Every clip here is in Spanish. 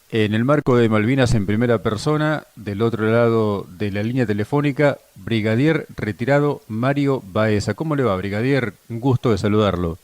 En el marco de Malvinas en primera persona, del otro lado de la línea telefónica, Brigadier retirado Mario Baeza. ¿Cómo le va, Brigadier? Un gusto de saludarlo.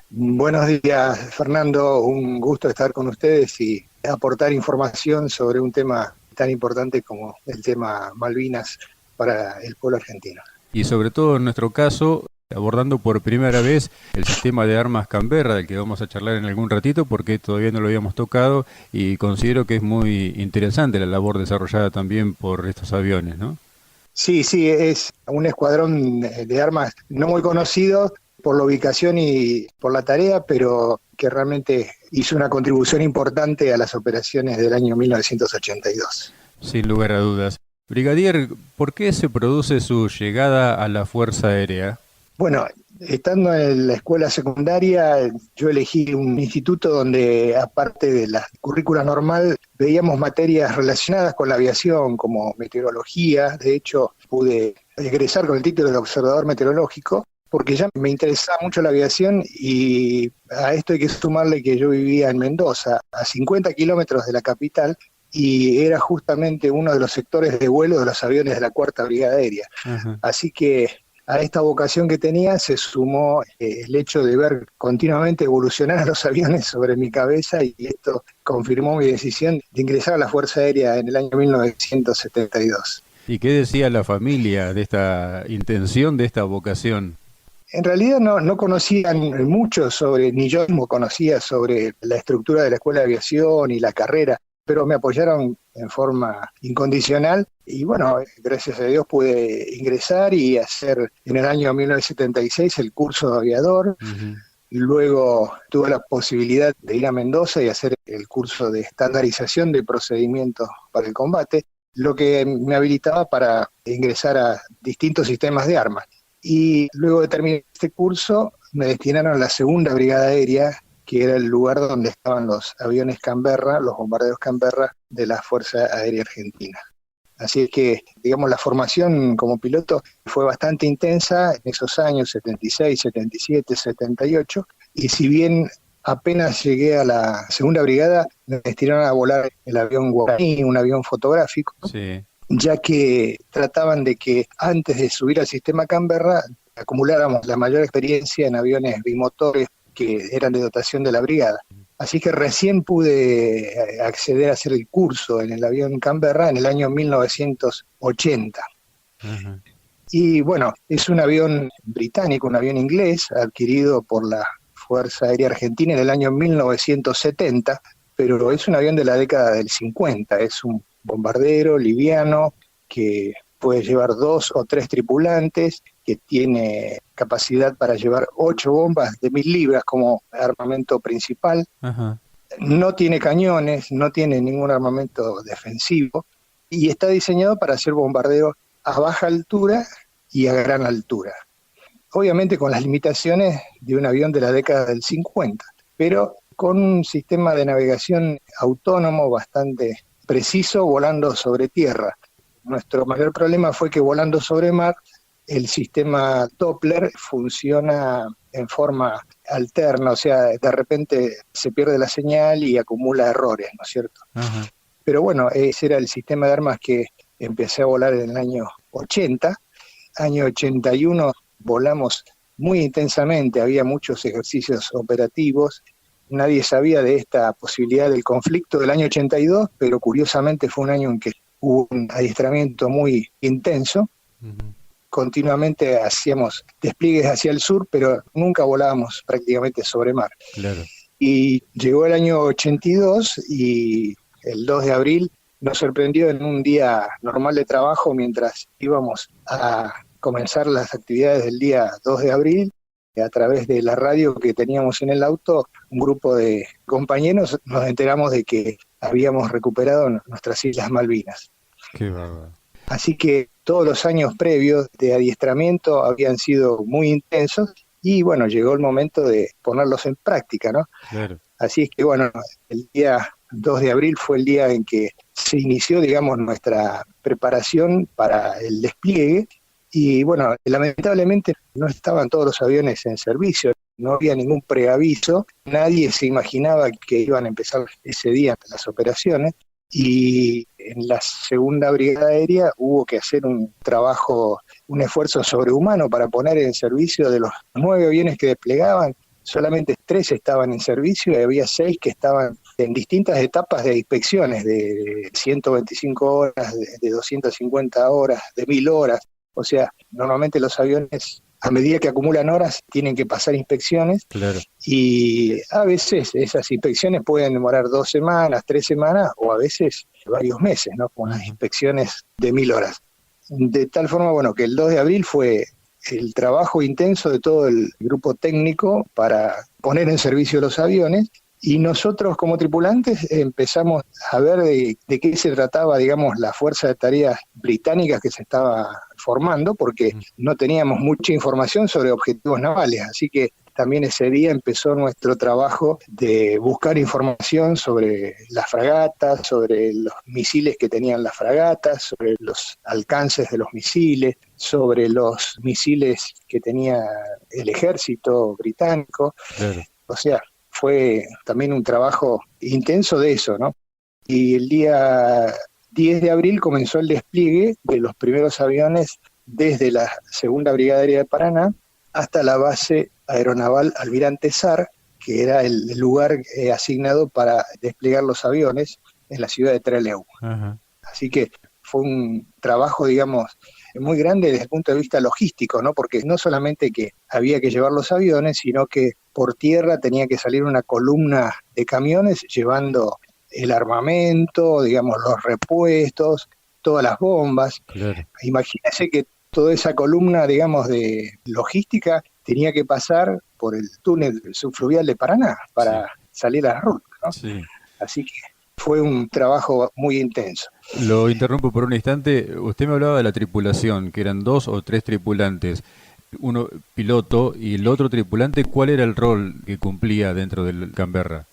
Buenos días, Fernando. Un gusto estar con ustedes y aportar información sobre un tema tan importante como el tema Malvinas para el pueblo argentino. Y sobre todo en nuestro caso, abordando por primera vez el sistema de armas Canberra, del que vamos a charlar en algún ratito, porque todavía no lo habíamos tocado y considero que es muy interesante la labor desarrollada también por estos aviones, ¿no? Sí, sí, es un escuadrón de armas no muy conocido por la ubicación y por la tarea, pero que realmente hizo una contribución importante a las operaciones del año 1982. Sin lugar a dudas. Brigadier, ¿por qué se produce su llegada a la Fuerza Aérea? Bueno, estando en la escuela secundaria, yo elegí un instituto donde, aparte de la currícula normal, veíamos materias relacionadas con la aviación, como meteorología. De hecho, pude egresar con el título de observador meteorológico, porque ya me interesaba mucho la aviación y a esto hay que sumarle que yo vivía en Mendoza, a 50 kilómetros de la capital, y era justamente uno de los sectores de vuelo de los aviones de la Cuarta Brigada Aérea. Ajá. Así que a esta vocación que tenía se sumó el hecho de ver continuamente evolucionar a los aviones sobre mi cabeza, y esto confirmó mi decisión de ingresar a la Fuerza Aérea en el año 1972. ¿Y qué decía la familia de esta intención, de esta vocación? En realidad no conocían mucho sobre, ni yo mismo conocía sobre la estructura de la Escuela de Aviación y la carrera, pero me apoyaron en forma incondicional y bueno, gracias a Dios pude ingresar y hacer en el año 1976 el curso de aviador. Ujú. Luego tuve la posibilidad de ir a Mendoza y hacer el curso de estandarización de procedimientos para el combate, lo que me habilitaba para ingresar a distintos sistemas de armas. Y luego de terminar este curso, me destinaron a la Segunda Brigada Aérea, que era el lugar donde estaban los aviones Canberra, los bombarderos Canberra de la Fuerza Aérea Argentina. Así es que, digamos, la formación como piloto fue bastante intensa en esos años, 76, 77, 78, y si bien apenas llegué a la Segunda Brigada, me destinaron a volar el avión Guaraní, un avión fotográfico, Sí. ya que trataban de que antes de subir al sistema Canberra acumuláramos la mayor experiencia en aviones bimotores que eran de dotación de la brigada. Así que recién pude acceder a hacer el curso en el avión Canberra en el año 1980. Ajá. Y bueno, es un avión británico, un avión inglés, adquirido por la Fuerza Aérea Argentina en el año 1970, pero es un avión de la década del 50, es un bombardero liviano que puede llevar 2 o 3 tripulantes, que tiene capacidad para llevar 8 bombas de 1000 libras como armamento principal. Ajá. No tiene cañones, no tiene ningún armamento defensivo y está diseñado para hacer bombardeo a baja altura y a gran altura. Obviamente con las limitaciones de un avión de la década del 50, pero con un sistema de navegación autónomo bastante preciso volando sobre tierra. Nuestro mayor problema fue que volando sobre mar, el sistema Doppler funciona en forma alterna, o sea, de repente se pierde la señal y acumula errores, ¿no es cierto? Ajá. Pero bueno, ese era el sistema de armas que empecé a volar en el año 80. Año 81 volamos muy intensamente, había muchos ejercicios operativos, nadie sabía de esta posibilidad del conflicto del año 82, pero curiosamente fue un año en que hubo un adiestramiento muy intenso. Ujú. Continuamente hacíamos despliegues hacia el sur, pero nunca volábamos prácticamente sobre mar. Claro. Y llegó el año 82 y el 2 de abril nos sorprendió en un día normal de trabajo mientras íbamos a comenzar las actividades del día 2 de abril. A través de la radio que teníamos en el auto, un grupo de compañeros nos enteramos de que habíamos recuperado nuestras Islas Malvinas. Qué bárbaro. Así que todos los años previos de adiestramiento habían sido muy intensos y bueno, llegó el momento de ponerlos en práctica, ¿no? Claro. Así es que bueno, el día 2 de abril fue el día en que se inició, digamos, nuestra preparación para el despliegue y bueno, lamentablemente no estaban todos los aviones en servicio. no había ningún preaviso, nadie se imaginaba que iban a empezar ese día las operaciones, y en la segunda brigada aérea hubo que hacer un trabajo, un esfuerzo sobrehumano para poner en servicio de los 9 aviones que desplegaban. Solamente 3 estaban en servicio y había 6 que estaban en distintas etapas de inspecciones, de 125 horas, de 250 horas, de 1000 horas. O sea, normalmente los aviones, a medida que acumulan horas, tienen que pasar inspecciones. Claro. Y a veces esas inspecciones pueden demorar 2 semanas, 3 semanas o a veces varios meses, ¿no? Con las inspecciones de 1000 horas. De tal forma, bueno, que el 2 de abril fue el trabajo intenso de todo el grupo técnico para poner en servicio los aviones, y nosotros como tripulantes empezamos a ver de qué se trataba, digamos, la fuerza de tareas británicas que se estaba formando, porque no teníamos mucha información sobre objetivos navales, así que también ese día empezó nuestro trabajo de buscar información sobre las fragatas, sobre los misiles que tenían las fragatas, sobre los alcances de los misiles, sobre los misiles que tenía el ejército británico. Claro. O sea, fue también un trabajo intenso de eso, ¿no? Y el día 10 de abril comenzó el despliegue de los primeros aviones desde la Segunda Brigada Aérea de Paraná hasta la base aeronaval Almirante Sar, que era el lugar asignado para desplegar los aviones en la ciudad de Trelew. Ajá. Así que fue un trabajo, digamos, muy grande desde el punto de vista logístico, ¿no? Porque no solamente que había que llevar los aviones, sino que por tierra tenía que salir una columna de camiones llevando el armamento, digamos, los repuestos, todas las bombas. Claro. Imagínense que toda esa columna, digamos, de logística tenía que pasar por el túnel subfluvial de Paraná para salir a la ruta, ¿no? Sí. Así que fue un trabajo muy intenso. Lo interrumpo por un instante. Usted me hablaba de la tripulación, que eran 2 o 3 tripulantes. Uno piloto y el otro tripulante, ¿cuál era el rol que cumplía dentro del Canberra?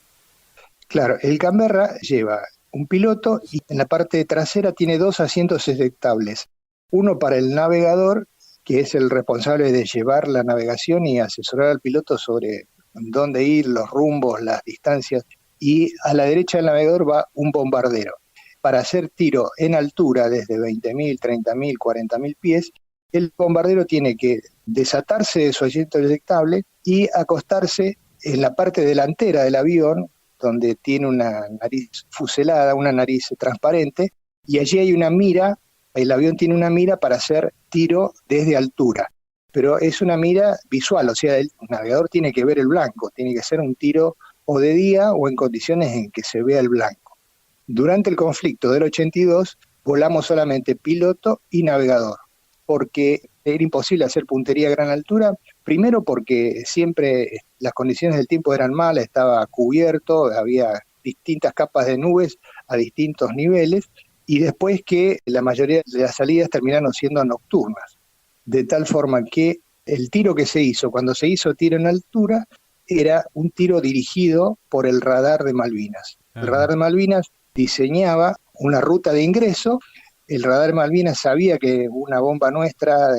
Claro, el Canberra lleva un piloto y en la parte trasera tiene 2 asientos eyectables. Uno para el navegador, que es el responsable de llevar la navegación y asesorar al piloto sobre dónde ir, los rumbos, las distancias. Y a la derecha del navegador va un bombardero. Para hacer tiro en altura desde 20.000, 30.000, 40.000 pies, el bombardero tiene que desatarse de su asiento eyectable y acostarse en la parte delantera del avión, donde tiene una nariz fuselada, una nariz transparente, y allí hay una mira, el avión tiene una mira para hacer tiro desde altura, pero es una mira visual, o sea, el navegador tiene que ver el blanco, tiene que hacer un tiro o de día o en condiciones en que se vea el blanco. Durante el conflicto del 82 volamos solamente piloto y navegador, porque era imposible hacer puntería a gran altura, primero porque siempre las condiciones del tiempo eran malas, estaba cubierto, había distintas capas de nubes a distintos niveles, y después que la mayoría de las salidas terminaron siendo nocturnas, de tal forma que el tiro que se hizo, cuando se hizo tiro en altura, era un tiro dirigido por el radar de Malvinas. El radar de Malvinas diseñaba una ruta de ingreso. El radar de Malvinas sabía que una bomba nuestra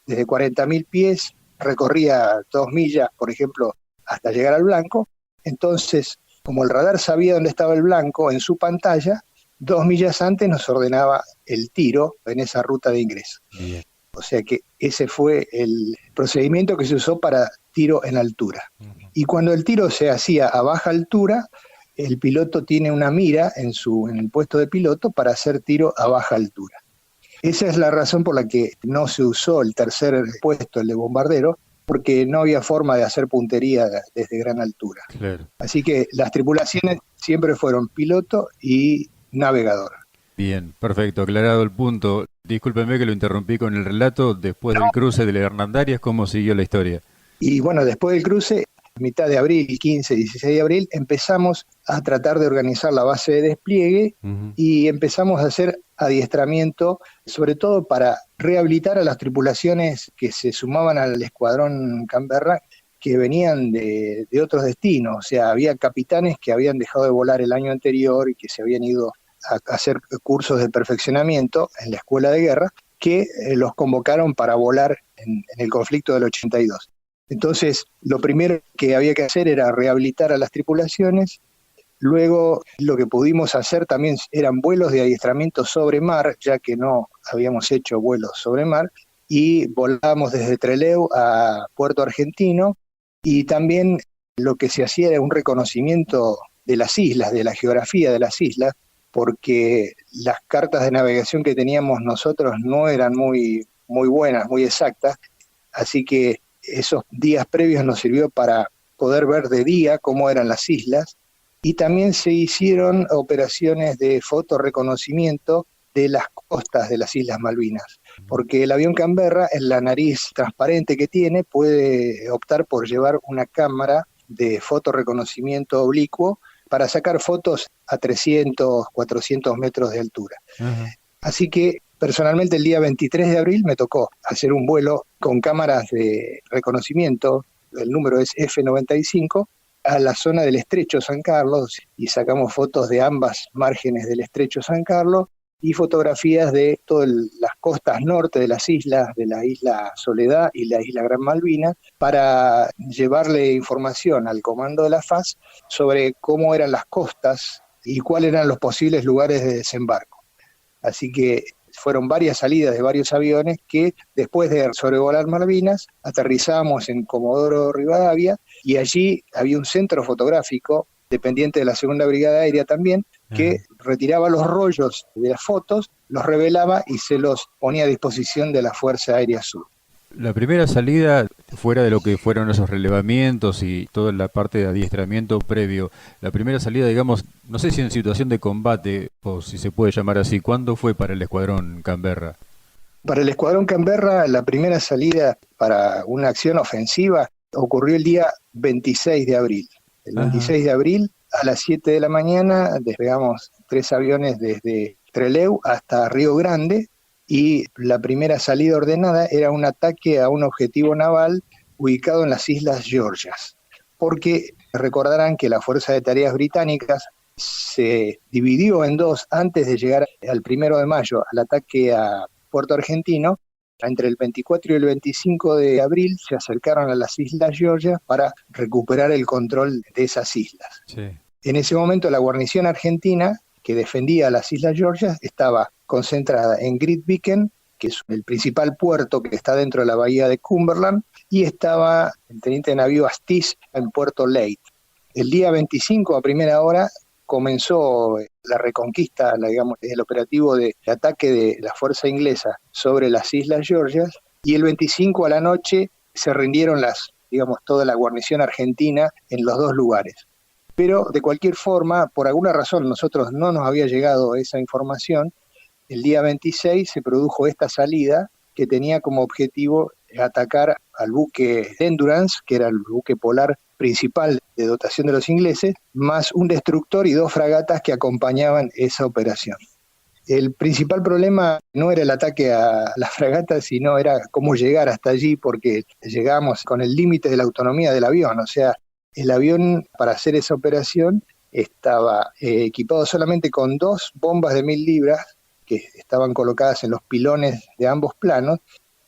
desde 40.000 pies recorría 2 millas, por ejemplo, hasta llegar al blanco. Entonces, como el radar sabía dónde estaba el blanco en su pantalla, 2 millas antes nos ordenaba el tiro en esa ruta de ingreso. Bien. O sea que ese fue el procedimiento que se usó para tiro en altura. Y cuando el tiro se hacía a baja altura, el piloto tiene una mira en el puesto de piloto para hacer tiro a baja altura. Esa es la razón por la que no se usó el tercer puesto, el de bombardero, porque no había forma de hacer puntería desde gran altura. Claro. Así que las tripulaciones siempre fueron piloto y navegador. Bien, perfecto, aclarado el punto. Discúlpeme que lo interrumpí con el relato. Después del cruce de la Hernandarias, ¿cómo siguió la historia? Y bueno, después del cruce, mitad de abril, 15, 16 de abril, empezamos a tratar de organizar la base de despliegue y empezamos a hacer adiestramiento, sobre todo para rehabilitar a las tripulaciones que se sumaban al escuadrón Canberra, que venían de otros destinos. O sea, había capitanes que habían dejado de volar el año anterior y que se habían ido a hacer cursos de perfeccionamiento en la escuela de guerra, que los convocaron para volar en el conflicto del 82. Entonces, lo primero que había que hacer era rehabilitar a las tripulaciones. Luego, lo que pudimos hacer también eran vuelos de adiestramiento sobre mar, ya que no habíamos hecho vuelos sobre mar, y volábamos desde Trelew a Puerto Argentino, y también lo que se hacía era un reconocimiento de las islas, de la geografía de las islas, porque las cartas de navegación que teníamos nosotros no eran muy buenas, muy exactas, así que esos días previos nos sirvió para poder ver de día cómo eran las islas, y también se hicieron operaciones de fotorreconocimiento de las costas de las Islas Malvinas, porque el avión Canberra, en la nariz transparente que tiene, puede optar por llevar una cámara de fotorreconocimiento oblicuo para sacar fotos a 300, 400 metros de altura. Ajá. Así que personalmente el día 23 de abril me tocó hacer un vuelo con cámaras de reconocimiento, el número es F95, a la zona del Estrecho San Carlos, y sacamos fotos de ambas márgenes del Estrecho San Carlos y fotografías de todas las costas norte de las islas, de la isla Soledad y la isla Gran Malvina, para llevarle información al comando de la FAS sobre cómo eran las costas y cuáles eran los posibles lugares de desembarco. Así que fueron varias salidas de varios aviones que, después de sobrevolar Malvinas, aterrizamos en Comodoro Rivadavia, y allí había un centro fotográfico dependiente de la Segunda Brigada Aérea también, que retiraba los rollos de las fotos, los revelaba y se los ponía a disposición de la Fuerza Aérea Sur. La primera salida, fuera de lo que fueron esos relevamientos y toda la parte de adiestramiento previo, la primera salida, digamos, no sé si en situación de combate, o si se puede llamar así, ¿cuándo fue para el Escuadrón Canberra? Para el Escuadrón Canberra, la primera salida para una acción ofensiva ocurrió el día 26 de abril. El 26 de abril, a las 7 de la mañana, despegamos 3 aviones desde Trelew hasta Río Grande, y la primera salida ordenada era un ataque a un objetivo naval ubicado en las Islas Georgias, porque recordarán que la Fuerza de Tareas Británicas se dividió en dos antes de llegar al 1 de mayo al ataque a Puerto Argentino. Entre el 24 y el 25 de abril se acercaron a las Islas Georgias para recuperar el control de esas islas. Sí. En ese momento la guarnición argentina que defendía las Islas Georgias estaba concentrada en Grytviken, que es el principal puerto que está dentro de la bahía de Cumberland, y estaba el teniente de navío Astiz en Puerto Leyte. El día 25 a primera hora comenzó la reconquista, digamos, el operativo de ataque de la fuerza inglesa sobre las Islas Georgias, y el 25 a la noche se rindieron toda la guarnición argentina en los dos lugares. Pero de cualquier forma, por alguna razón nosotros no nos había llegado esa información. El día 26 se produjo esta salida que tenía como objetivo atacar al buque Endurance, que era el buque polar principal de dotación de los ingleses, más un destructor y 2 fragatas que acompañaban esa operación. El principal problema no era el ataque a las fragatas, sino era cómo llegar hasta allí, porque llegamos con el límite de la autonomía del avión. O sea, el avión, para hacer esa operación, estaba equipado solamente con 2 bombas de 1000 libras que estaban colocadas en los pilones de ambos planos,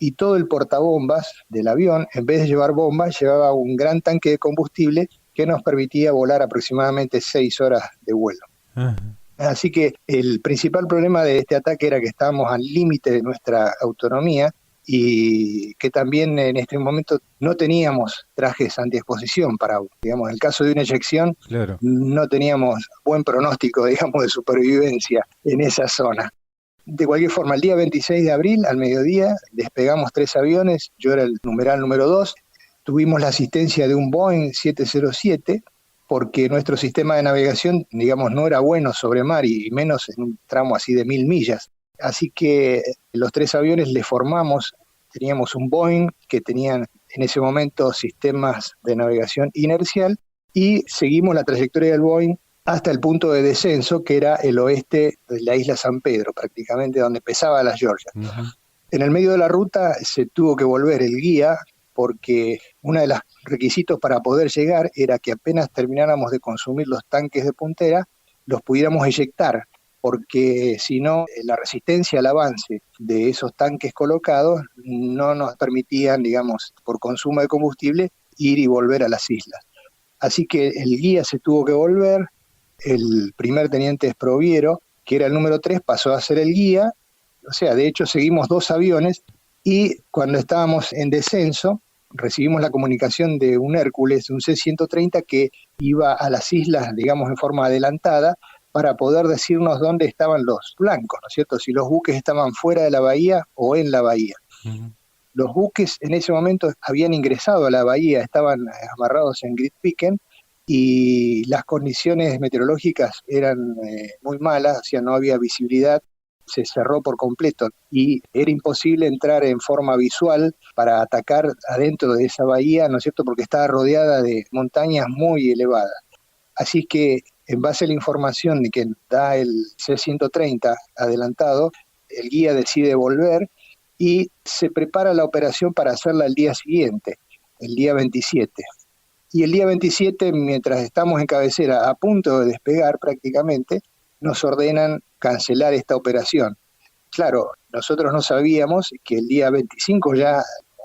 y todo el portabombas del avión, en vez de llevar bombas, llevaba un gran tanque de combustible que nos permitía volar aproximadamente 6 horas de vuelo. Ajá. Así que el principal problema de este ataque era que estábamos al límite de nuestra autonomía, y que también en este momento no teníamos trajes antiexposición para, digamos, en el caso de una eyección, claro, no teníamos buen pronóstico, digamos, de supervivencia en esa zona. De cualquier forma, el día 26 de abril, al mediodía, despegamos 3 aviones, yo era el numeral número 2, tuvimos la asistencia de un Boeing 707, porque nuestro sistema de navegación, digamos, no era bueno sobre mar, y menos en un tramo así de 1000 millas. Así que los 3 aviones le formamos, teníamos un Boeing que tenían en ese momento sistemas de navegación inercial, y seguimos la trayectoria del Boeing hasta el punto de descenso, que era el oeste de la isla San Pedro, prácticamente donde empezaba las Georgias. Uh-huh. En el medio de la ruta se tuvo que volver el guía, porque uno de los requisitos para poder llegar era que apenas termináramos de consumir los tanques de puntera, los pudiéramos eyectar. porque si no, la resistencia al avance de esos tanques colocados no nos permitían, digamos, por consumo de combustible, ir y volver a las islas. Así que el guía se tuvo que volver, el primer teniente Esproviero, que era el número 3, pasó a ser el guía, o sea, de hecho seguimos 2 aviones, y cuando estábamos en descenso, recibimos la comunicación de un Hércules, un C-130, que iba a las islas, digamos, en forma adelantada, para poder decirnos dónde estaban los blancos, ¿no es cierto? Si los buques estaban fuera de la bahía o en la bahía. Uh-huh. Los buques en ese momento habían ingresado a la bahía, estaban amarrados en Grytviken, y las condiciones meteorológicas eran muy malas, o sea, no había visibilidad, se cerró por completo y era imposible entrar en forma visual para atacar adentro de esa bahía, ¿no es cierto?, porque estaba rodeada de montañas muy elevadas. Así que, en base a la información de que da el C-130 adelantado, el guía decide volver y se prepara la operación para hacerla el día siguiente, el día 27. Y el día 27, mientras estamos en cabecera, a punto de despegar prácticamente, nos ordenan cancelar esta operación. Claro, nosotros no sabíamos que el día 25 ya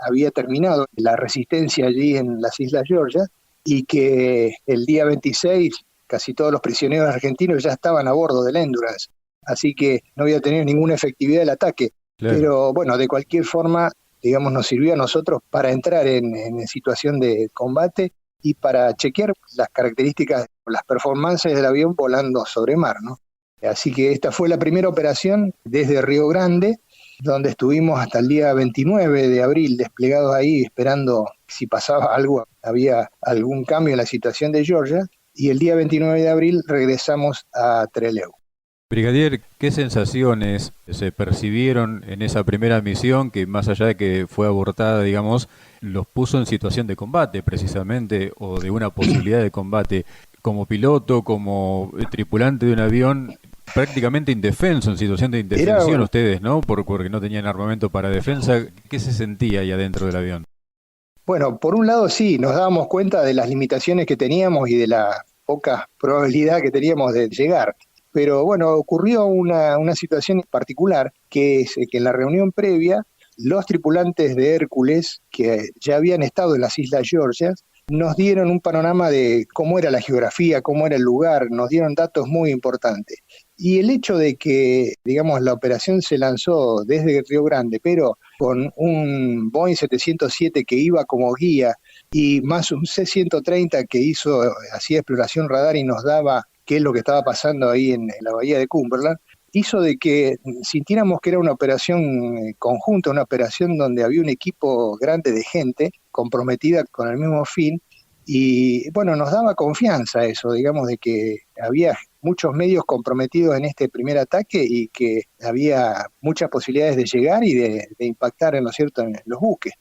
había terminado la resistencia allí en las Islas Georgia y que el día 26 casi todos los prisioneros argentinos ya estaban a bordo del Endurance, así que no había tenido ninguna efectividad el ataque. Claro. Pero bueno, de cualquier forma, digamos, nos sirvió a nosotros para entrar en situación de combate y para chequear las características, las performances del avión volando sobre mar, ¿no? Así que esta fue la primera operación desde Río Grande, donde estuvimos hasta el día 29 de abril desplegados ahí esperando si pasaba algo, había algún cambio en la situación de Georgia, y el día 29 de abril regresamos a Trelew. Brigadier, ¿qué sensaciones se percibieron en esa primera misión que, más allá de que fue abortada, digamos, los puso en situación de combate precisamente, o de una posibilidad de combate? Como piloto, como tripulante de un avión prácticamente indefenso, en situación de indefensión ustedes, ¿no? Porque no tenían armamento para defensa. ¿Qué se sentía ahí adentro del avión? Bueno, por un lado sí, nos dábamos cuenta de las limitaciones que teníamos y de la poca probabilidad que teníamos de llegar. Pero bueno, ocurrió una situación particular, que es que en la reunión previa, los tripulantes de Hércules, que ya habían estado en las Islas Georgias, nos dieron un panorama de cómo era la geografía, cómo era el lugar, nos dieron datos muy importantes. Y el hecho de que, digamos, la operación se lanzó desde Río Grande, pero con un Boeing 707 que iba como guía y más un C-130 que hacía exploración radar y nos daba qué es lo que estaba pasando ahí en la bahía de Cumberland, hizo de que sintiéramos que era una operación conjunta, una operación donde había un equipo grande de gente comprometida con el mismo fin, y bueno, nos daba confianza eso, digamos, de que había muchos medios comprometidos en este primer ataque y que había muchas posibilidades de llegar y de impactar, ¿no es cierto?, en los buques.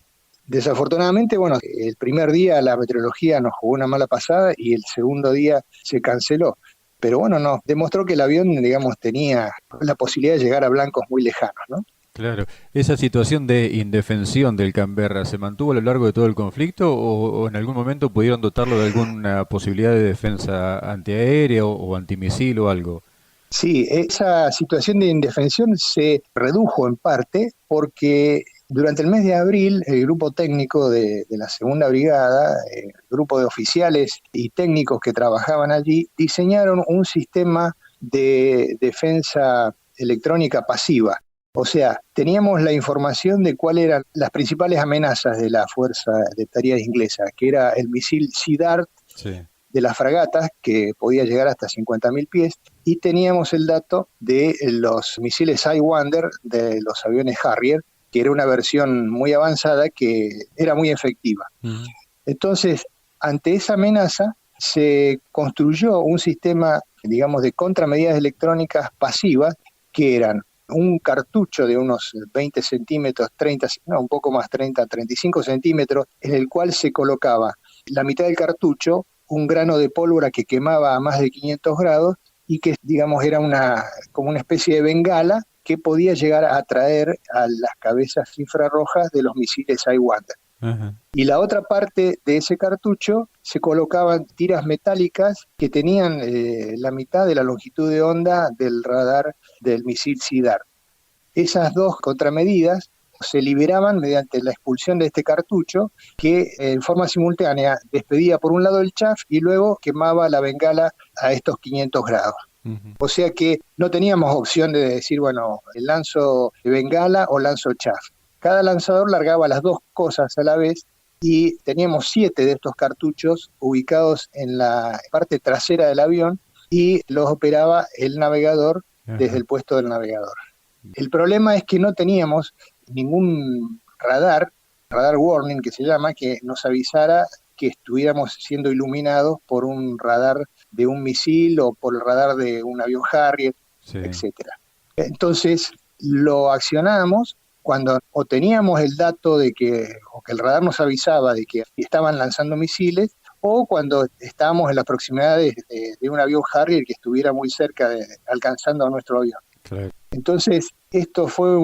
Desafortunadamente, bueno, el primer día la meteorología nos jugó una mala pasada y el segundo día se canceló. Pero bueno, nos demostró que el avión, digamos, tenía la posibilidad de llegar a blancos muy lejanos, ¿no? Claro. ¿Esa situación de indefensión del Canberra se mantuvo a lo largo de todo el conflicto o en algún momento pudieron dotarlo de alguna posibilidad de defensa antiaérea o antimisil o algo? Sí, esa situación de indefensión se redujo en parte porque durante el mes de abril el grupo técnico de la Segunda Brigada, el grupo de oficiales y técnicos que trabajaban allí, diseñaron un sistema de defensa electrónica pasiva. O sea, teníamos la información de cuáles eran las principales amenazas de la Fuerza de Tareas Inglesa, que era el misil Sea Dart, sí, de las fragatas, que podía llegar hasta 50.000 pies, y teníamos el dato de los misiles Sidewinder de los aviones Harrier, que era una versión muy avanzada que era muy efectiva. Uh-huh. Entonces, ante esa amenaza, se construyó un sistema, digamos, de contramedidas electrónicas pasivas, que eran un cartucho de unos 20 centímetros, un poco más, 35 centímetros, en el cual se colocaba la mitad del cartucho, un grano de pólvora que quemaba a más de 500 grados y que, digamos, era como una especie de bengala que podía llegar a atraer a las cabezas infrarrojas de los misiles Sidewinder. Ajá. Y la otra parte de ese cartucho se colocaban tiras metálicas que tenían la mitad de la longitud de onda del radar del misil SIDAR. Esas dos contramedidas se liberaban mediante la expulsión de este cartucho que en forma simultánea despedía por un lado el chaff y luego quemaba la bengala a estos 500 grados. Ujú. O sea que no teníamos opción de decir, bueno, lanzo bengala o lanzo chaff. Cada lanzador largaba las dos cosas a la vez y teníamos 7 de estos cartuchos ubicados en la parte trasera del avión y los operaba el navegador desde Ajá. el puesto del navegador. El problema es que no teníamos ningún radar warning que se llama, que nos avisara que estuviéramos siendo iluminados por un radar de un misil o por el radar de un avión Harrier, Sí. etcétera. Entonces lo accionamos cuando o teníamos el dato de que, o que el radar nos avisaba de que estaban lanzando misiles, o cuando estábamos en las proximidades de un avión Harrier que estuviera muy cerca alcanzando a nuestro avión. Claro. Entonces, esto fue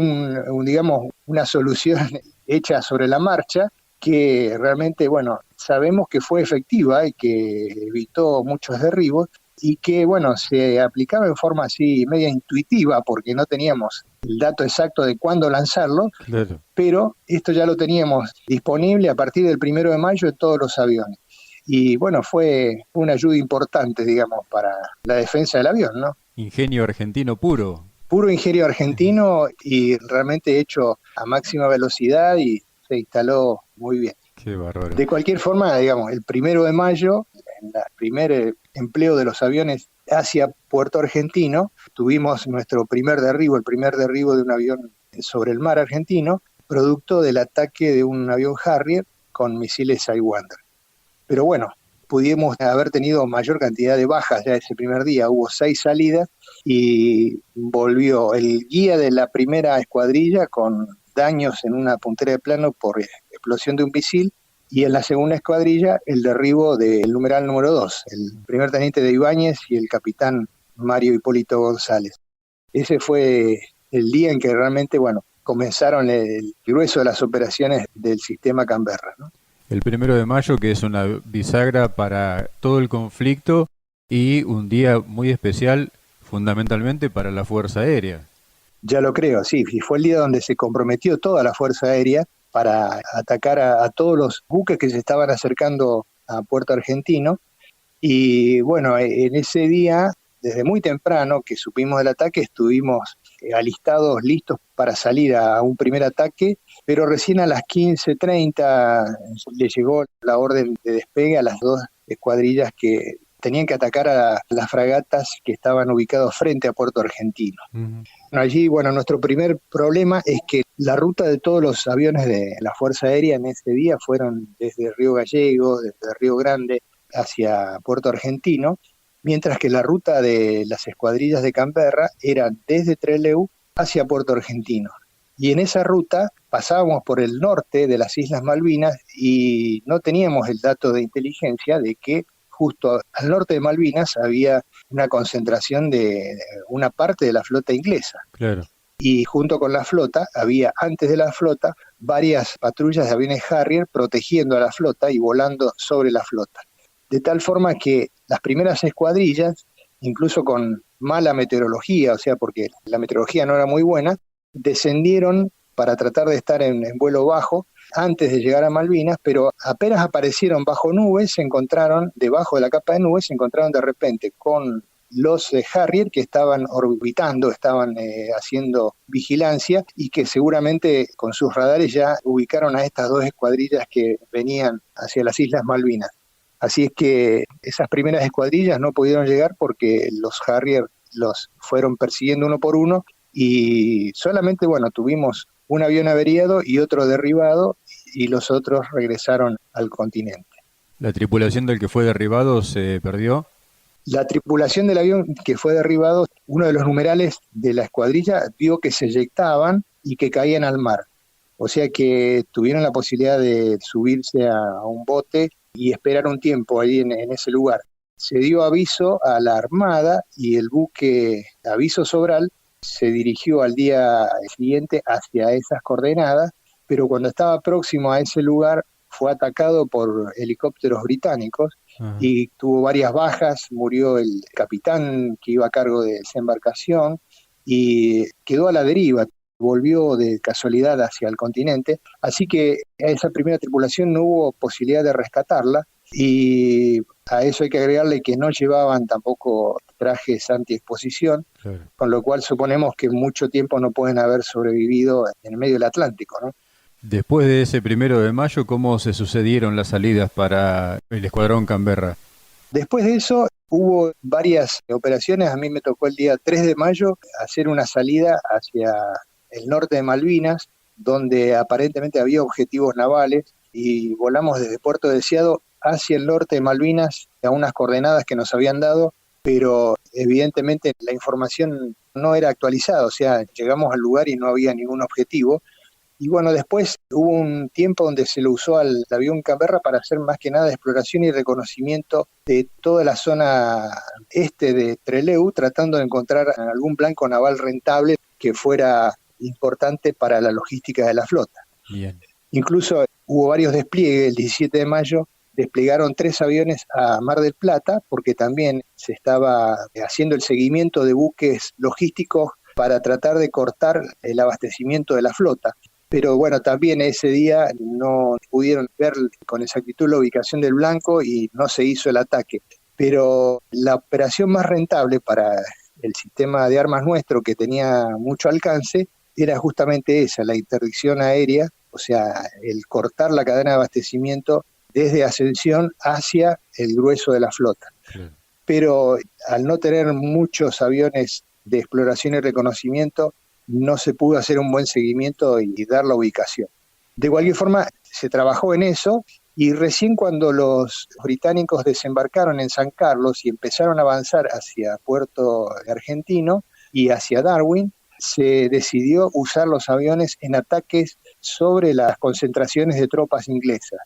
digamos, una solución hecha sobre la marcha que realmente, bueno, sabemos que fue efectiva y que evitó muchos derribos y que, bueno, se aplicaba en forma así media intuitiva porque no teníamos el dato exacto de cuándo lanzarlo, Claro. pero esto ya lo teníamos disponible a partir del 1 de mayo en todos los aviones. Y bueno, fue una ayuda importante, digamos, para la defensa del avión, ¿no? Ingenio argentino puro. Puro ingenio argentino y realmente hecho a máxima velocidad y se instaló muy bien. Qué bárbaro. De cualquier forma, digamos, el 1 de mayo, en el primer empleo de los aviones hacia Puerto Argentino, tuvimos nuestro primer derribo, el primer derribo de un avión sobre el mar argentino, producto del ataque de un avión Harrier con misiles Sidewinder. Pero bueno, pudimos haber tenido mayor cantidad de bajas ya ese primer día, hubo 6 salidas y volvió el guía de la primera escuadrilla con daños en una puntera de plano por explosión de un misil, y en la segunda escuadrilla el derribo del numeral número 2, el primer teniente de Ibáñez y el capitán Mario Hipólito González. Ese fue el día en que realmente, bueno, comenzaron el grueso de las operaciones del sistema Canberra, ¿no? El 1 de mayo, que es una bisagra para todo el conflicto y un día muy especial fundamentalmente para la Fuerza Aérea. Ya lo creo, sí, y fue el día donde se comprometió toda la Fuerza Aérea para atacar a todos los buques que se estaban acercando a Puerto Argentino. Y bueno, en ese día, desde muy temprano que supimos del ataque, estuvimos alistados, listos para salir a un primer ataque, pero recién a las 15:30 le llegó la orden de despegue a las 2 escuadrillas que tenían que atacar a las fragatas que estaban ubicadas frente a Puerto Argentino. Uh-huh. Allí, bueno, nuestro primer problema es que la ruta de todos los aviones de la Fuerza Aérea en ese día fueron desde Río Gallegos, desde Río Grande hacia Puerto Argentino, mientras que la ruta de las escuadrillas de Canberra era desde Trelew hacia Puerto Argentino. Y en esa ruta pasábamos por el norte de las Islas Malvinas y no teníamos el dato de inteligencia de que justo al norte de Malvinas había una concentración de una parte de la flota inglesa. Claro. Y junto con la flota, había antes de la flota varias patrullas de aviones Harrier protegiendo a la flota y volando sobre la flota. De tal forma que las primeras escuadrillas, incluso con mala meteorología, o sea, porque la meteorología no era muy buena, descendieron para tratar de estar en vuelo bajo antes de llegar a Malvinas, pero apenas aparecieron bajo nubes, se encontraron, debajo de la capa de nubes, se encontraron de repente con los Harrier que estaban orbitando, estaban haciendo vigilancia y que seguramente con sus radares ya ubicaron a estas 2 escuadrillas que venían hacia las Islas Malvinas. Así es que esas primeras escuadrillas no pudieron llegar porque los Harrier los fueron persiguiendo uno por uno y solamente, bueno, tuvimos un avión averiado y otro derribado y los otros regresaron al continente. ¿La tripulación del que fue derribado se perdió? La tripulación del avión que fue derribado, uno de los numerales de la escuadrilla vio que se eyectaban y que caían al mar. O sea que tuvieron la posibilidad de subirse a un bote y esperar un tiempo ahí en ese lugar. Se dio aviso a la Armada y el buque Aviso Sobral se dirigió al día siguiente hacia esas coordenadas pero cuando estaba próximo a ese lugar fue atacado por helicópteros británicos Ajá. y tuvo varias bajas, murió el capitán que iba a cargo de esa embarcación y quedó a la deriva, volvió de casualidad hacia el continente, así que a esa primera tripulación no hubo posibilidad de rescatarla y a eso hay que agregarle que no llevaban tampoco trajes antiexposición, Claro. con lo cual suponemos que mucho tiempo no pueden haber sobrevivido en medio del Atlántico, ¿no? Después de ese 1 de mayo, ¿cómo se sucedieron las salidas para el Escuadrón Canberra? Después de eso hubo varias operaciones, a mí me tocó el día 3 de mayo hacer una salida hacia el norte de Malvinas, donde aparentemente había objetivos navales y volamos desde Puerto Deseado hacia el norte de Malvinas a unas coordenadas que nos habían dado, pero evidentemente la información no era actualizada, o sea, llegamos al lugar y no había ningún objetivo. Y bueno, después hubo un tiempo donde se lo usó al avión Canberra para hacer más que nada exploración y reconocimiento de toda la zona este de Trelew, tratando de encontrar algún blanco naval rentable que fuera importante para la logística de la flota. Bien. Incluso hubo varios despliegues, el 17 de mayo desplegaron 3 aviones a Mar del Plata, porque también se estaba haciendo el seguimiento de buques logísticos para tratar de cortar el abastecimiento de la flota. Pero bueno, también ese día no pudieron ver con exactitud la ubicación del blanco y no se hizo el ataque. Pero la operación más rentable para el sistema de armas nuestro, que tenía mucho alcance, era justamente esa, la interdicción aérea, o sea, el cortar la cadena de abastecimiento desde Ascensión hacia el grueso de la flota. Claro. Pero al no tener muchos aviones de exploración y reconocimiento, no se pudo hacer un buen seguimiento y dar la ubicación. De cualquier forma, se trabajó en eso y recién cuando los británicos desembarcaron en San Carlos y empezaron a avanzar hacia Puerto Argentino y hacia Darwin, se decidió usar los aviones en ataques sobre las concentraciones de tropas inglesas.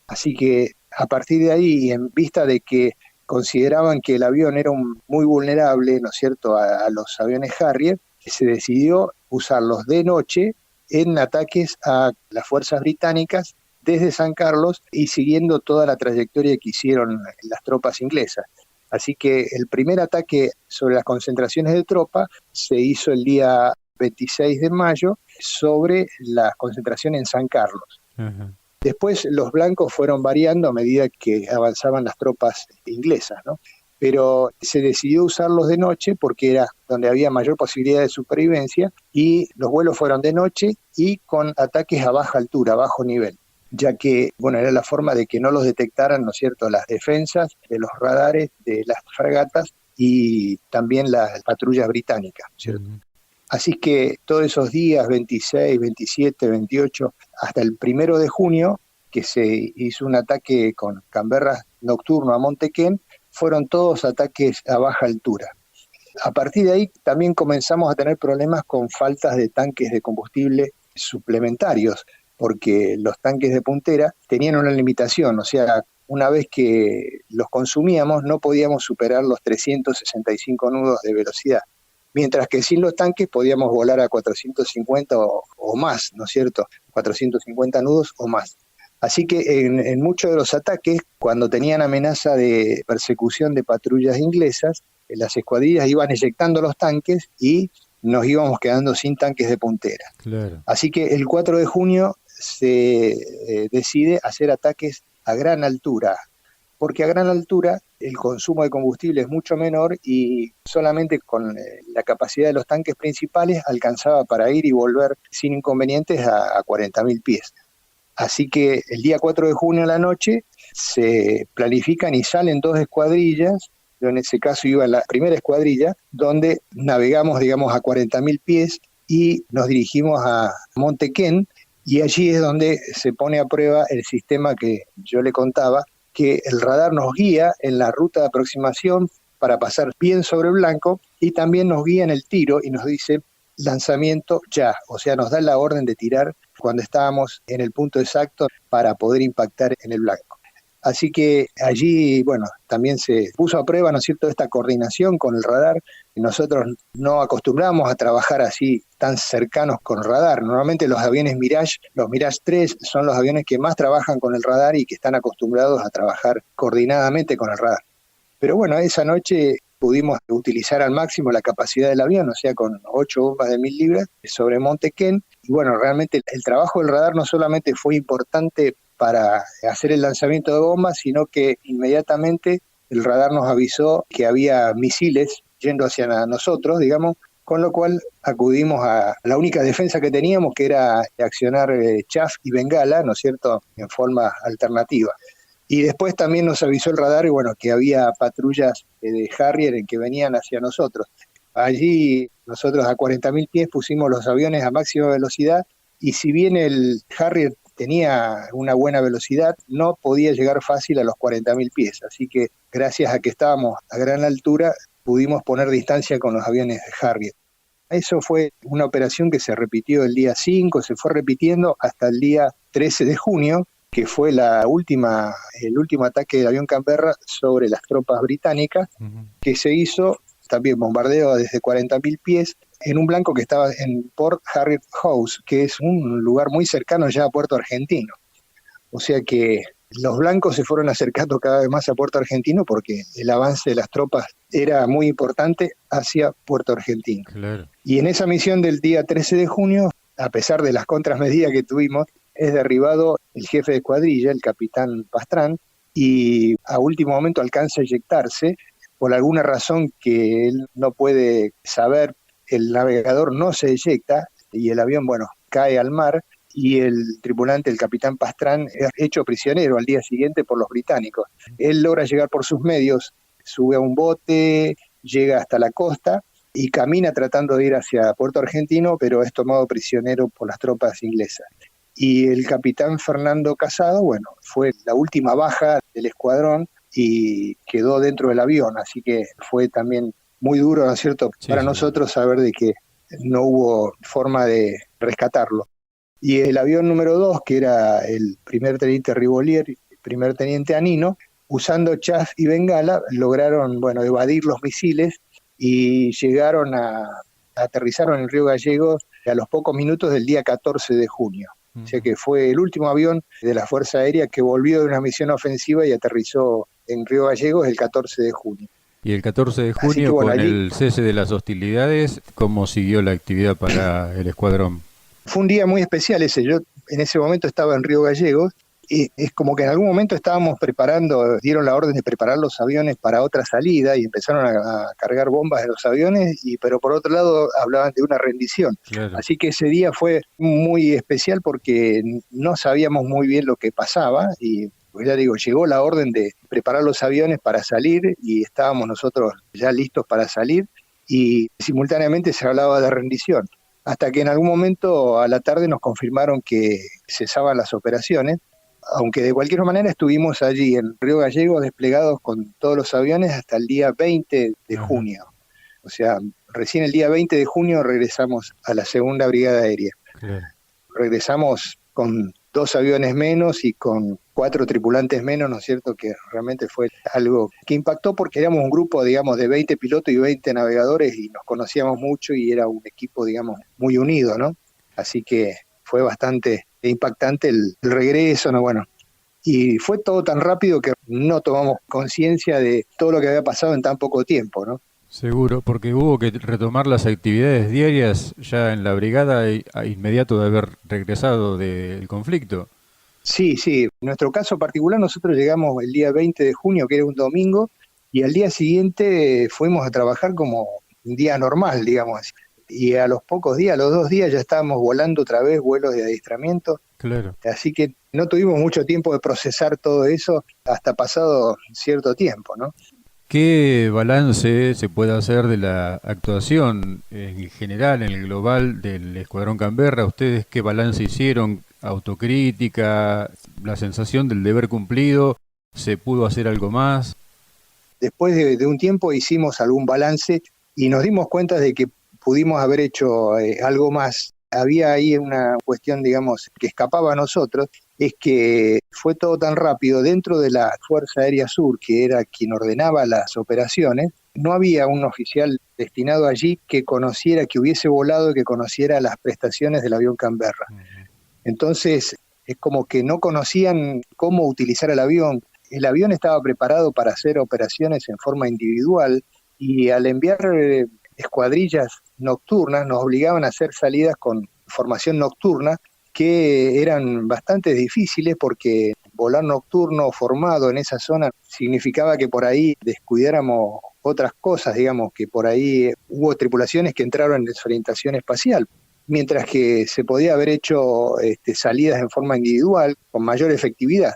Así que a partir de ahí, y en vista de que consideraban que el avión era muy vulnerable, ¿no es cierto?, a los aviones Harrier, se decidió usarlos de noche en ataques a las fuerzas británicas desde San Carlos y siguiendo toda la trayectoria que hicieron las tropas inglesas. Así que el primer ataque sobre las concentraciones de tropas se hizo el día 26 de mayo sobre las concentraciones en San Carlos. Ajá. Después los blancos fueron variando a medida que avanzaban las tropas inglesas, ¿no? Pero se decidió usarlos de noche porque era donde había mayor posibilidad de supervivencia y los vuelos fueron de noche y con ataques a baja altura, a bajo nivel, ya que, bueno, era la forma de que no los detectaran, ¿no es cierto?, las defensas de los radares de las fragatas y también las patrullas británicas, ¿cierto? Así que todos esos días, 26, 27, 28, hasta el 1 de junio, que se hizo un ataque con Canberra nocturno a Montequén, fueron todos ataques a baja altura. A partir de ahí también comenzamos a tener problemas con faltas de tanques de combustible suplementarios, porque los tanques de puntera tenían una limitación, o sea, una vez que los consumíamos no podíamos superar los 365 nudos de velocidad, mientras que sin los tanques podíamos volar a 450 o más, ¿no es cierto? 450 nudos o más. Así que en muchos de los ataques, cuando tenían amenaza de persecución de patrullas inglesas, las escuadrillas iban eyectando los tanques y nos íbamos quedando sin tanques de puntera. Claro. Así que el 4 de junio se decide hacer ataques a gran altura, porque a gran altura el consumo de combustible es mucho menor y solamente con la capacidad de los tanques principales alcanzaba para ir y volver sin inconvenientes a 40.000 pies. Así que el día 4 de junio a la noche se planifican y salen 2 escuadrillas. Yo en ese caso iba en la primera escuadrilla, donde navegamos, digamos, a 40.000 pies y nos dirigimos a Montequén, y allí es donde se pone a prueba el sistema que yo le contaba, que el radar nos guía en la ruta de aproximación para pasar bien sobre blanco y también nos guía en el tiro y nos dice lanzamiento ya, o sea, nos da la orden de tirar cuando estábamos en el punto exacto para poder impactar en el blanco. Así que allí, bueno, también se puso a prueba, ¿no es cierto?, esta coordinación con el radar. Nosotros no acostumbramos a trabajar así tan cercanos con el radar. Normalmente los aviones Mirage, los Mirage 3, son los aviones que más trabajan con el radar y que están acostumbrados a trabajar coordinadamente con el radar. Pero bueno, esa noche pudimos utilizar al máximo la capacidad del avión, o sea, con 8 bombas de 1000 libras sobre Monte Kent. Y bueno, realmente el trabajo del radar no solamente fue importante para hacer el lanzamiento de bombas, sino que inmediatamente el radar nos avisó que había misiles yendo hacia nosotros, digamos, con lo cual acudimos a la única defensa que teníamos, que era accionar chaff y bengala, ¿no es cierto?, en forma alternativa. Y después también nos avisó el radar, y bueno, que había patrullas de Harrier en que venían hacia nosotros. Allí nosotros a 40.000 pies pusimos los aviones a máxima velocidad, y si bien el Harrier tenía una buena velocidad, no podía llegar fácil a los 40.000 pies. Así que gracias a que estábamos a gran altura, pudimos poner distancia con los aviones de Harrier. Eso fue una operación que se repitió el día 5, se fue repitiendo hasta el día 13 de junio, que fue el último ataque del avión Canberra sobre las tropas británicas, que se hizo también bombardeo desde 40.000 pies en un blanco que estaba en Port Harriet House, que es un lugar muy cercano ya a Puerto Argentino. O sea que los blancos se fueron acercando cada vez más a Puerto Argentino porque el avance de las tropas era muy importante hacia Puerto Argentino. Claro. Y en esa misión del día 13 de junio, a pesar de las contramedidas que tuvimos, es derribado el jefe de escuadrilla, el capitán Pastrán, y a último momento alcanza a eyectarse. Por alguna razón que él no puede saber, el navegador no se eyecta y el avión, bueno, cae al mar, y el tripulante, el capitán Pastrán, es hecho prisionero al día siguiente por los británicos. Él logra llegar por sus medios, sube a un bote, llega hasta la costa y camina tratando de ir hacia Puerto Argentino, pero es tomado prisionero por las tropas inglesas. Y el capitán Fernando Casado, bueno, fue la última baja del escuadrón y quedó dentro del avión, así que fue también muy duro, ¿no es cierto?, para nosotros saber de que no hubo forma de rescatarlo. Y el avión número 2, que era el primer teniente Rivolier y el primer teniente Anino, usando chaff y bengala, lograron, bueno, evadir los misiles y aterrizaron en Río Gallegos a los pocos minutos del día 14 de junio. O sea que fue el último avión de la Fuerza Aérea que volvió de una misión ofensiva y aterrizó en Río Gallegos el 14 de junio. Y el 14 de junio, que, bueno, con el cese de las hostilidades, ¿cómo siguió la actividad para el escuadrón? Fue un día muy especial ese. Yo en ese momento estaba en Río Gallegos y es como que en algún momento estábamos dieron la orden de preparar los aviones para otra salida y empezaron a cargar bombas de los aviones, pero por otro lado hablaban de una rendición. Claro. Así que ese día fue muy especial porque no sabíamos muy bien lo que pasaba y, pues ya digo, llegó la orden de preparar los aviones para salir y estábamos nosotros ya listos para salir y simultáneamente se hablaba de rendición. Hasta que en algún momento a la tarde nos confirmaron que cesaban las operaciones, aunque de cualquier manera estuvimos allí en Río Gallegos desplegados con todos los aviones hasta el día 20 de junio. O sea, recién el día 20 de junio regresamos a la Segunda Brigada Aérea. Claro. Regresamos con 2 aviones menos y con 4 tripulantes menos, ¿no es cierto?, que realmente fue algo que impactó porque éramos un grupo, digamos, de 20 pilotos y 20 navegadores y nos conocíamos mucho y era un equipo, digamos, muy unido, ¿no? Así que fue bastante impactante el regreso, ¿no? Bueno, y fue todo tan rápido que no tomamos conciencia de todo lo que había pasado en tan poco tiempo, ¿no? Seguro, porque hubo que retomar las actividades diarias ya en la brigada a inmediato de haber regresado del conflicto. Sí, en nuestro caso particular nosotros llegamos el día 20 de junio, que era un domingo, y al día siguiente fuimos a trabajar como un día normal, digamos. Y a los pocos días, a los 2 días ya estábamos volando otra vez, vuelos de adiestramiento. Claro. Así que no tuvimos mucho tiempo de procesar todo eso hasta pasado cierto tiempo, ¿no? ¿Qué balance se puede hacer de la actuación en general, en el global del Escuadrón Canberra? ¿Ustedes qué balance hicieron? ¿Autocrítica? ¿La sensación del deber cumplido? ¿Se pudo hacer algo más? Después de un tiempo hicimos algún balance y nos dimos cuenta de que pudimos haber hecho algo más. Había ahí una cuestión, digamos, que escapaba a nosotros, es que fue todo tan rápido dentro de la Fuerza Aérea Sur, que era quien ordenaba las operaciones. No había un oficial destinado allí que conociera, que hubiese volado, que conociera las prestaciones del avión Canberra. Entonces, es como que no conocían cómo utilizar el avión. El avión estaba preparado para hacer operaciones en forma individual y al enviar escuadrillas nocturnas nos obligaban a hacer salidas con formación nocturna que eran bastante difíciles porque volar nocturno formado en esa zona significaba que por ahí descuidáramos otras cosas, digamos, que por ahí hubo tripulaciones que entraron en desorientación espacial, mientras que se podía haber hecho salidas en forma individual con mayor efectividad,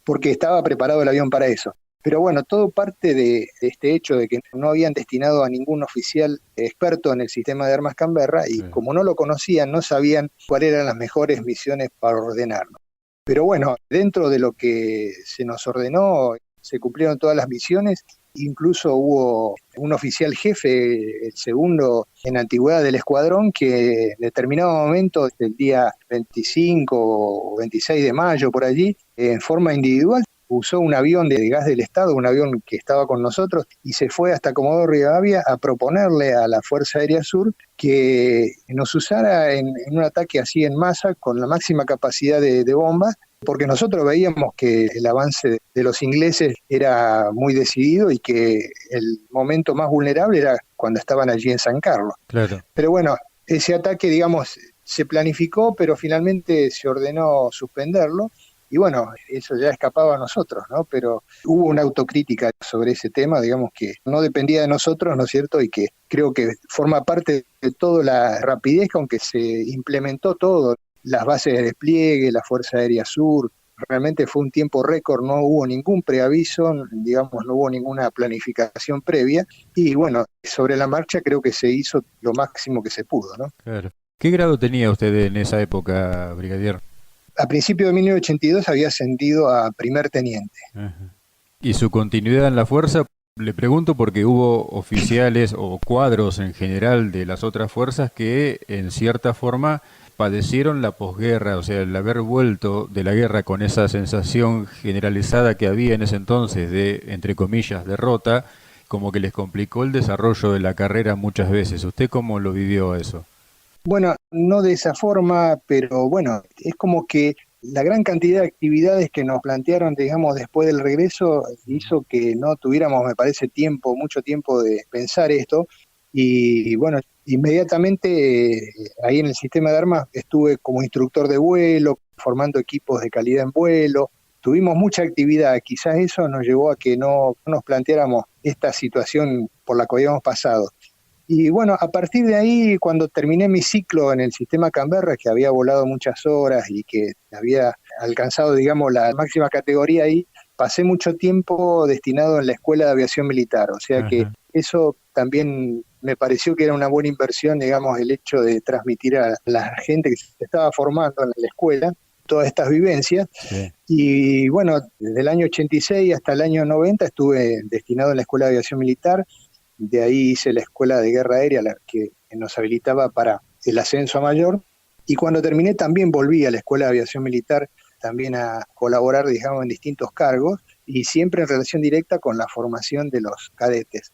porque estaba preparado el avión para eso. Pero bueno, todo parte de este hecho de que no habían destinado a ningún oficial experto en el sistema de armas Canberra y como no lo conocían, no sabían cuáles eran las mejores misiones para ordenarlo. Pero bueno, dentro de lo que se nos ordenó, se cumplieron todas las misiones, incluso hubo un oficial jefe, el segundo en antigüedad del escuadrón, que en determinado momento, el día 25 o 26 de mayo, por allí, en forma individual, usó un avión de gas del Estado, un avión que estaba con nosotros, y se fue hasta Comodoro Rivadavia a proponerle a la Fuerza Aérea Sur que nos usara en un ataque así en masa, con la máxima capacidad de bombas, porque nosotros veíamos que el avance de los ingleses era muy decidido y que el momento más vulnerable era cuando estaban allí en San Carlos. Claro. Pero bueno, ese ataque, digamos, se planificó, pero finalmente se ordenó suspenderlo. Y bueno, eso ya escapaba a nosotros, ¿no? Pero hubo una autocrítica sobre ese tema, digamos, que no dependía de nosotros, ¿no es cierto? Y que creo que forma parte de toda la rapidez con que se implementó todo, las bases de despliegue, la Fuerza Aérea Sur. Realmente fue un tiempo récord, no hubo ningún preaviso, digamos, no hubo ninguna planificación previa. Y bueno, sobre la marcha creo que se hizo lo máximo que se pudo, ¿no? Claro. ¿Qué grado tenía usted en esa época, brigadier? A principios de 1982 había ascendido a primer teniente. Ajá. ¿Y su continuidad en la fuerza? Le pregunto porque hubo oficiales o cuadros en general de las otras fuerzas que en cierta forma padecieron la posguerra, o sea, el haber vuelto de la guerra con esa sensación generalizada que había en ese entonces de, entre comillas, derrota, como que les complicó el desarrollo de la carrera muchas veces. ¿Usted cómo lo vivió eso? Bueno, no de esa forma, pero bueno, es como que la gran cantidad de actividades que nos plantearon, digamos, después del regreso, hizo que no tuviéramos, me parece, mucho tiempo de pensar esto. Y bueno, inmediatamente ahí en el sistema de armas estuve como instructor de vuelo, formando equipos de calidad en vuelo. Tuvimos mucha actividad, quizás eso nos llevó a que no nos planteáramos esta situación por la que habíamos pasado. Y bueno, a partir de ahí, cuando terminé mi ciclo en el sistema Canberra, que había volado muchas horas y que había alcanzado, digamos, la máxima categoría ahí, pasé mucho tiempo destinado en la Escuela de Aviación Militar. O sea que eso también me pareció que era una buena inversión, digamos, el hecho de transmitir a la gente que se estaba formando en la escuela todas estas vivencias. Sí. Y bueno, desde el año 86 hasta el año 90 estuve destinado en la Escuela de Aviación Militar. De ahí hice la Escuela de Guerra Aérea, la que nos habilitaba para el ascenso a mayor. Y cuando terminé también volví a la Escuela de Aviación Militar también a colaborar, digamos, en distintos cargos y siempre en relación directa con la formación de los cadetes.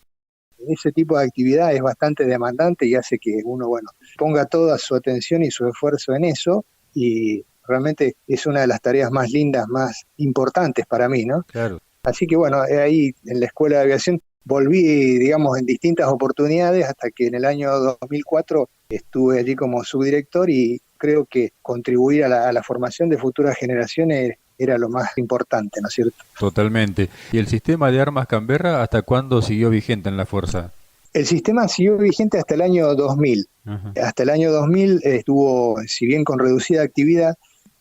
Ese tipo de actividad es bastante demandante y hace que uno, bueno, ponga toda su atención y su esfuerzo en eso, y realmente es una de las tareas más lindas, más importantes para mí, ¿no? Claro. Así que bueno, ahí en la Escuela de Aviación volví, digamos, en distintas oportunidades hasta que en el año 2004 estuve allí como subdirector y creo que contribuir a la formación de futuras generaciones era lo más importante, ¿no es cierto? Totalmente. ¿Y el sistema de armas Canberra hasta cuándo siguió vigente en la fuerza? El sistema siguió vigente hasta el año 2000. Ajá. Hasta el año 2000 estuvo, si bien con reducida actividad,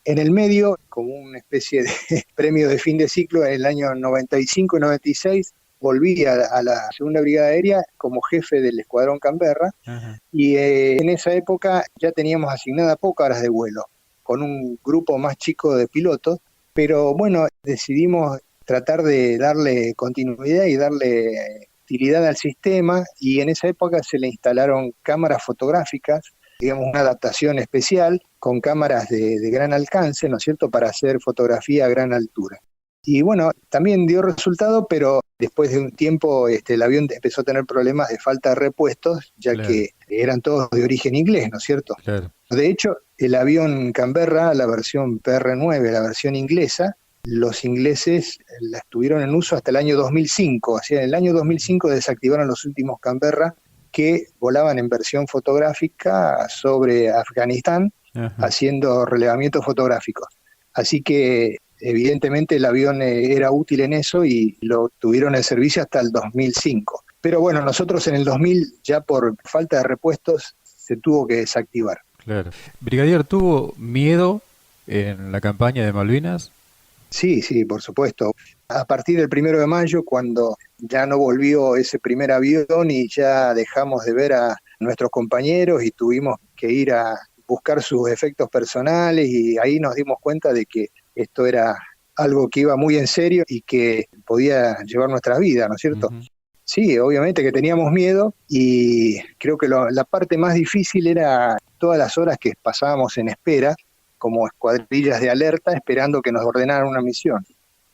en el medio, como una especie de premio de fin de ciclo, en el año 95 y 96, volví a la segunda brigada aérea como jefe del escuadrón Canberra. Ajá. Y en esa época ya teníamos asignadas pocas horas de vuelo, con un grupo más chico de pilotos, pero bueno, decidimos tratar de darle continuidad y darle utilidad al sistema, y en esa época se le instalaron cámaras fotográficas digamos, una adaptación especial con cámaras de gran alcance, ¿no es cierto?, para hacer fotografía a gran altura. Y bueno, también dio resultado, pero después de un tiempo el avión empezó a tener problemas de falta de repuestos, ya Claro, que eran todos de origen inglés, ¿no es cierto? claro. De hecho, el avión Canberra, la versión PR9, la versión inglesa, los ingleses la estuvieron en uso hasta el año 2005. O sea, en el año 2005 desactivaron los últimos Canberra que volaban en versión fotográfica sobre Afganistán, Ajá. haciendo relevamientos fotográficos. Así que evidentemente el avión era útil en eso y lo tuvieron en servicio hasta el 2005. Pero bueno, nosotros en el 2000, ya por falta de repuestos, se tuvo que desactivar. Claro. Brigadier, ¿tuvo miedo en la campaña de Malvinas? Sí, sí, por supuesto. A partir del 1 de mayo, cuando ya no volvió ese primer avión y ya dejamos de ver a nuestros compañeros y tuvimos que ir a buscar sus efectos personales, y ahí nos dimos cuenta de que esto era algo que iba muy en serio y que podía llevar nuestra vida, ¿no es cierto? Ujú. Sí, obviamente que teníamos miedo, y creo que la parte más difícil era todas las horas que pasábamos en espera, como escuadrillas de alerta, esperando que nos ordenaran una misión.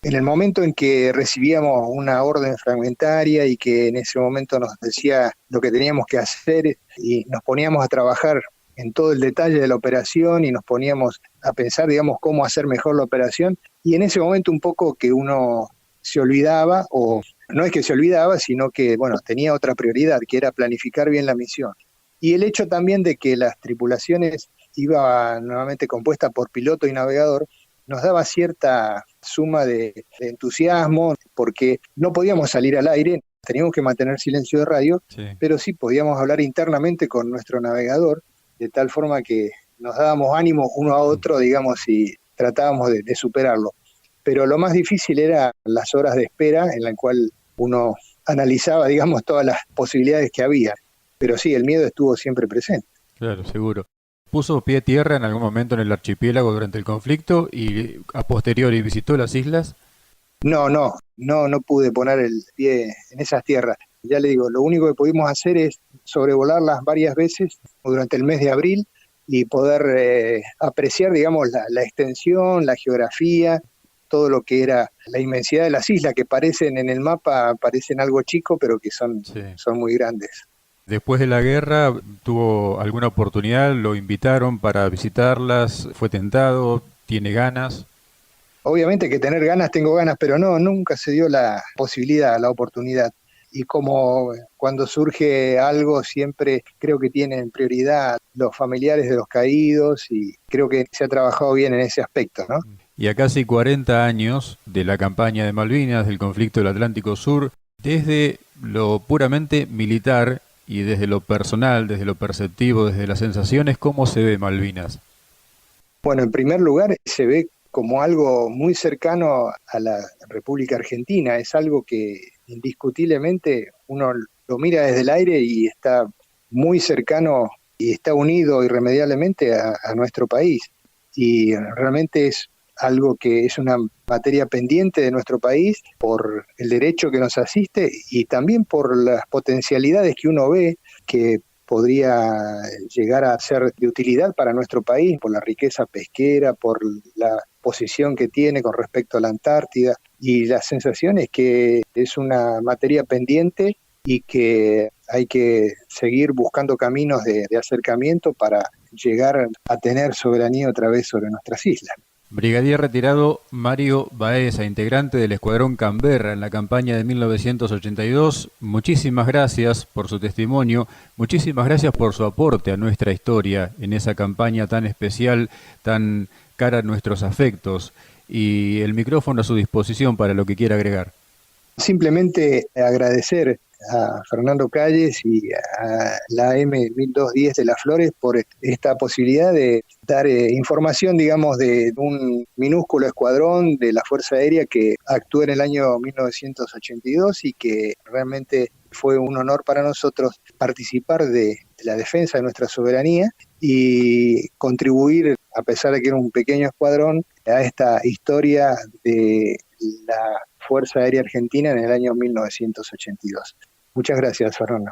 En el momento en que recibíamos una orden fragmentaria y que en ese momento nos decía lo que teníamos que hacer, y nos poníamos a trabajar en todo el detalle de la operación y nos poníamos a pensar, digamos, cómo hacer mejor la operación, y en ese momento un poco que uno se olvidaba, o no es que se olvidaba, sino que, bueno, tenía otra prioridad, que era planificar bien la misión. Y el hecho también de que las tripulaciones iba nuevamente compuesta por piloto y navegador, nos daba cierta suma de entusiasmo, porque no podíamos salir al aire, teníamos que mantener silencio de radio, Sí. pero sí podíamos hablar internamente con nuestro navegador, de tal forma que nos dábamos ánimo uno a otro, digamos, y tratábamos de superarlo. Pero lo más difícil era las horas de espera, en la cual uno analizaba, digamos, todas las posibilidades que había. Pero sí, el miedo estuvo siempre presente. Claro, seguro. ¿Puso pie a tierra en algún momento en el archipiélago durante el conflicto y a posteriori visitó las islas? No pude poner el pie en esas tierras. Ya le digo, lo único que pudimos hacer es sobrevolarlas varias veces durante el mes de abril y poder apreciar, digamos, la extensión, la geografía, todo lo que era la inmensidad de las islas, que parecen en el mapa, parecen algo chico, pero que Sí. son muy grandes. Después de la guerra, ¿tuvo alguna oportunidad? ¿Lo invitaron para visitarlas? ¿Fue tentado? ¿Tiene ganas? Obviamente que tener ganas, tengo ganas, pero no, nunca se dio la posibilidad, la oportunidad. Y como cuando surge algo, siempre creo que tienen prioridad los familiares de los caídos, y creo que se ha trabajado bien en ese aspecto, ¿no? Y a casi 40 años de la campaña de Malvinas, del conflicto del Atlántico Sur, desde lo puramente militar y desde lo personal, desde lo perceptivo, desde las sensaciones, ¿cómo se ve Malvinas? Bueno, en primer lugar, se ve como algo muy cercano a la República Argentina. Es algo que indiscutiblemente uno lo mira desde el aire y está muy cercano y está unido irremediablemente a nuestro país. Y realmente es algo que es una materia pendiente de nuestro país por el derecho que nos asiste, y también por las potencialidades que uno ve que podría llegar a ser de utilidad para nuestro país, por la riqueza pesquera, por la posición que tiene con respecto a la Antártida, y la sensación es que es una materia pendiente y que hay que seguir buscando caminos de acercamiento para llegar a tener soberanía otra vez sobre nuestras islas. Brigadier retirado Mario Baeza, integrante del Escuadrón Canberra en la campaña de 1982, muchísimas gracias por su testimonio, muchísimas gracias por su aporte a nuestra historia en esa campaña tan especial, tan cara a nuestros afectos, y el micrófono a su disposición para lo que quiera agregar. Simplemente agradecer a Fernando Calles y a la AM1210 de Las Flores por esta posibilidad de dar información, digamos, de un minúsculo escuadrón de la Fuerza Aérea que actuó en el año 1982, y que realmente fue un honor para nosotros participar de la defensa de nuestra soberanía y contribuir, a pesar de que era un pequeño escuadrón, a esta historia de la Fuerza Aérea Argentina en el año 1982. Muchas gracias, Fernando.